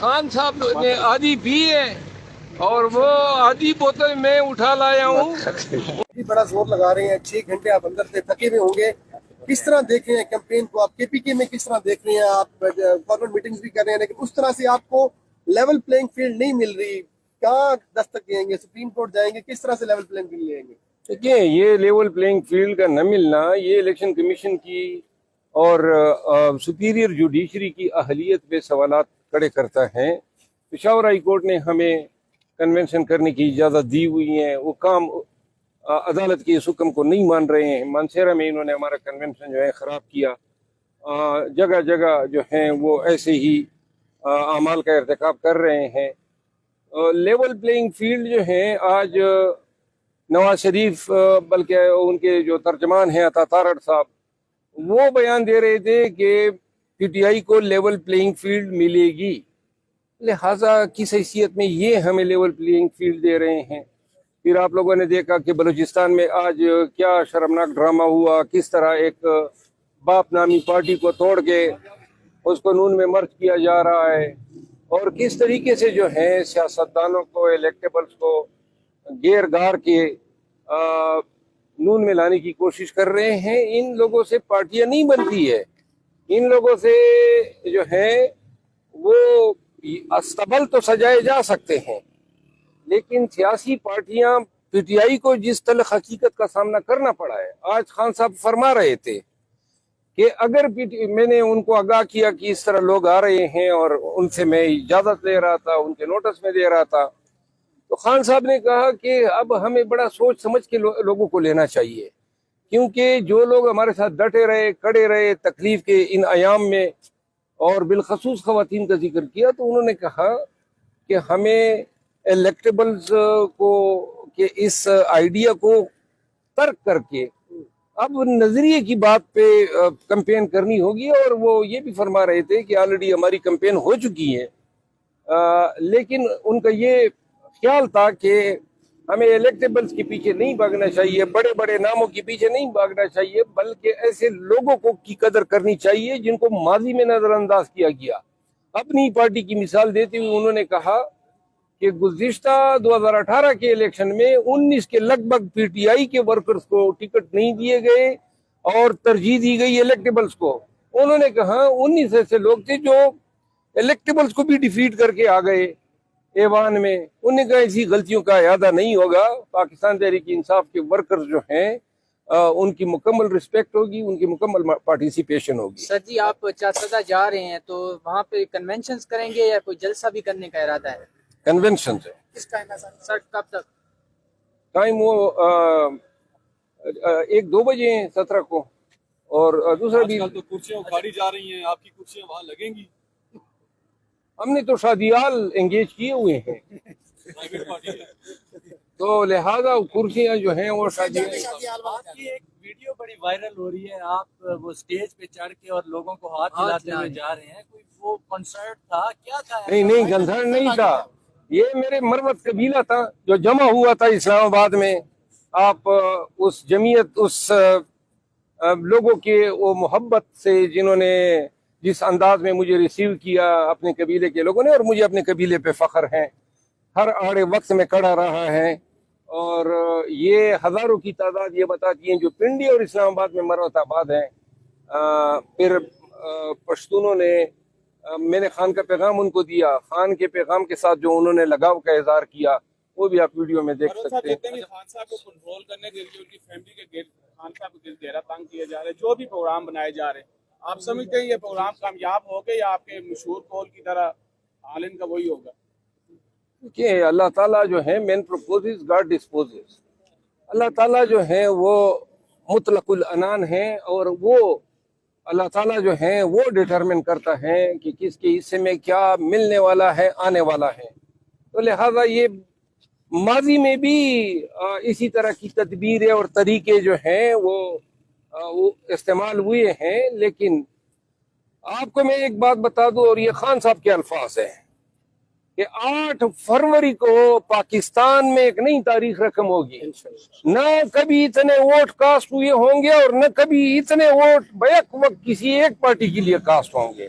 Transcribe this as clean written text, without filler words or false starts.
خان صاحب نے آدھی پی ہے اور وہ آدھی بوتل میں اٹھا لایا ہوں. بڑا زور لگا رہے ہیں, 6 گھنٹے آپ اندر سے تھکے ہوئے ہوں گے. کس طرح دیکھ رہے ہیں کیمپین کو آپ؟ کے پی کے میں کس طرح دیکھ رہے ہیں آپ؟ گورنمنٹ میٹنگز بھی کر رہے ہیں لیکن اس طرح سے آپ کو لیول پلینگ فیلڈ نہیں مل رہی. کہاں دستک دیں گے؟ سپریم کورٹ جائیں گے؟ کس طرح سے لیول پلینگ فیلڈ لیں گے؟ دیکھیں, یہ لیول پلینگ فیلڈ کا نہ ملنا یہ الیکشن کمیشن کی اور سپیریئر جوڈیشری کی اہلیت پہ سوالات کھڑے کرتا ہے. پشاور ہائی کورٹ نے ہمیں کنونشن کرنے کی اجازت دی ہوئی ہے, وہ کام عدالت کے اس حکم کو نہیں مان رہے ہیں. مانسیرا میں انہوں نے ہمارا کنونشن جو ہے خراب کیا. جگہ جگہ جو ہیں وہ ایسے ہی اعمال کا ارتکاب کر رہے ہیں. لیول پلینگ فیلڈ جو ہیں آج نواز شریف بلکہ ان کے جو ترجمان ہیں عطا تارڑ صاحب, وہ بیان دے رہے تھے کہ پی ٹی آئی کو لیول پلینگ فیلڈ ملے گی, لہٰذا کس حیثیت میں یہ ہمیں لیول پلینگ فیلڈ دے رہے ہیں. پھر آپ لوگوں نے دیکھا کہ بلوچستان میں آج کیا شرمناک ڈرامہ ہوا, کس طرح ایک باپ نامی پارٹی کو توڑ کے اس کو نون میں مرج کیا جا رہا ہے, اور کس طریقے سے جو ہے سیاستدانوں کو, الیکٹیبلز کو گیر گار کے نون میں لانے کی کوشش کر رہے ہیں. ان لوگوں سے پارٹیاں نہیں بنتی ہے, ان لوگوں سے جو ہے وہ استبل تو سجائے جا سکتے ہیں, لیکن سیاسی پارٹیاں پی ٹی آئی کو جس تلخ حقیقت کا سامنا کرنا پڑا ہے. آج خان صاحب فرما رہے تھے کہ اگر میں نے ان کو آگاہ کیا کہ اس طرح لوگ آ رہے ہیں اور ان سے میں اجازت لے رہا تھا, ان کے نوٹس میں دے رہا تھا, تو خان صاحب نے کہا کہ اب ہمیں بڑا سوچ سمجھ کے لوگوں کو لینا چاہیے, کیونکہ جو لوگ ہمارے ساتھ ڈٹے رہے, کڑے رہے تکلیف کے ان ایام میں, اور بالخصوص خواتین کا ذکر کیا, تو انہوں نے کہا کہ ہمیں الیکٹیبلز کو کہ اس آئیڈیا کو ترک کر کے اب نظریے کی بات پہ کمپین کرنی ہوگی. اور وہ یہ بھی فرما رہے تھے کہ آلریڈی ہماری کمپین ہو چکی ہے, لیکن ان کا یہ خیال تھا کہ ہمیں الیکٹیبلز کے پیچھے نہیں بھاگنا چاہیے, بڑے بڑے ناموں کے پیچھے نہیں بھاگنا چاہیے, بلکہ ایسے لوگوں کو کی قدر کرنی چاہیے جن کو ماضی میں نظر انداز کیا گیا. اپنی پارٹی کی مثال دیتے ہوئے انہوں نے کہا کہ گزشتہ 2018 کے الیکشن میں 19 کے لگ بھگ پی ٹی آئی کے ورکرز کو ٹکٹ نہیں دیے گئے اور ترجیح دی گئی الیکٹیبلز کو. انہوں نے کہا 19 ایسے لوگ تھے جو الیکٹیبلز کو بھی ڈیفیٹ کر کے آ گئے ایوان میں. انہوں نے کہا ایسی غلطیوں کا اعادہ نہیں ہوگا, پاکستان تحریک انصاف کے ورکرز جو ہیں ان کی مکمل رسپیکٹ ہوگی, ان کی مکمل پارٹیسپیشن ہوگی. سر جی, آپ چارسدہ جا رہے ہیں تو وہاں پہ کنونشنز کریں گے یا کوئی جلسہ بھی کرنے کا ارادہ ہے؟ کنونشن ہے. کس ٹائم ہے سر؟ کب تک ٹائم؟ وہ 1-2 بجے ہیں 17 کو, اور دوسرا بھی تو کرسیاں اکھاڑی جا رہی ہیں, آپ کی کرسیاں وہاں لگیں گی؟ ہم نے تو شادیال انگیج کیے ہوئے ہیں, تو لہذا کرسیاں جو ہیں وہ شادیال. آپ کی ایک ویڈیو بڑی وائرل ہو رہی ہے, آپ وہ سٹیج پہ چڑھ کے اور لوگوں کو ہاتھ ہلاتے ہوئے جا رہے ہیں, کوئی وہ کنسرٹ تھا کیا تھا؟ نہیں کنسرن نہیں تھا, یہ میرے مروت قبیلہ تھا جو جمع ہوا تھا اسلام آباد میں. آپ اس جمعیت, اس لوگوں کے وہ محبت سے جنہوں نے جس انداز میں مجھے ریسیو کیا اپنے قبیلے کے لوگوں نے, اور مجھے اپنے قبیلے پہ فخر ہے, ہر آڑے وقت میں کھڑا رہا ہے, اور یہ ہزاروں کی تعداد یہ بتاتی ہیں جو پنڈی اور اسلام آباد میں مروت آباد ہیں. پھر پشتونوں نے, میں نے خان کا پیغام ان کو دیا, خان کے پیغام کے ساتھ جو انہوں نے لگاؤ کا اظہار کیا وہ بھی آپ ویڈیو میں دیکھ سکتے ہیں. خان صاحب کو کنٹرول کرنے کے لیے ان کی فیملی کے گرد خان صاحب کے گھیرا تنگ کیا جا رہا ہے, جو بھی پروگرام بنائے جا رہے ہیں, آپ سمجھتے ہیں یہ پروگرام کامیاب ہوگا یا آپ کے مشہور قول کی طرح حال ان کا وہی ہوگا؟ کہ اللہ تعالیٰ جو ہے مین پروپوزز گاڈ ڈسپوزز. اللہ تعالیٰ جو ہے وہ مطلق العنان ہے, اور وہ اللہ تعالیٰ جو ہے وہ ڈٹرمن کرتا ہے کہ کس کے حصے میں کیا ملنے والا ہے, آنے والا ہے. تو لہٰذا یہ ماضی میں بھی اسی طرح کی تدبیریں اور طریقے جو ہیں وہ استعمال ہوئے ہیں. لیکن آپ کو میں ایک بات بتا دوں, اور یہ خان صاحب کے الفاظ ہیں, کہ 8 فروری کو پاکستان میں ایک نئی تاریخ رقم ہوگی. نہ کبھی اتنے ووٹ کاسٹ ہوئے ہوں گے, اور نہ کبھی اتنے ووٹ بیک وقت کسی ایک پارٹی کے لیے کاسٹ ہوں گے.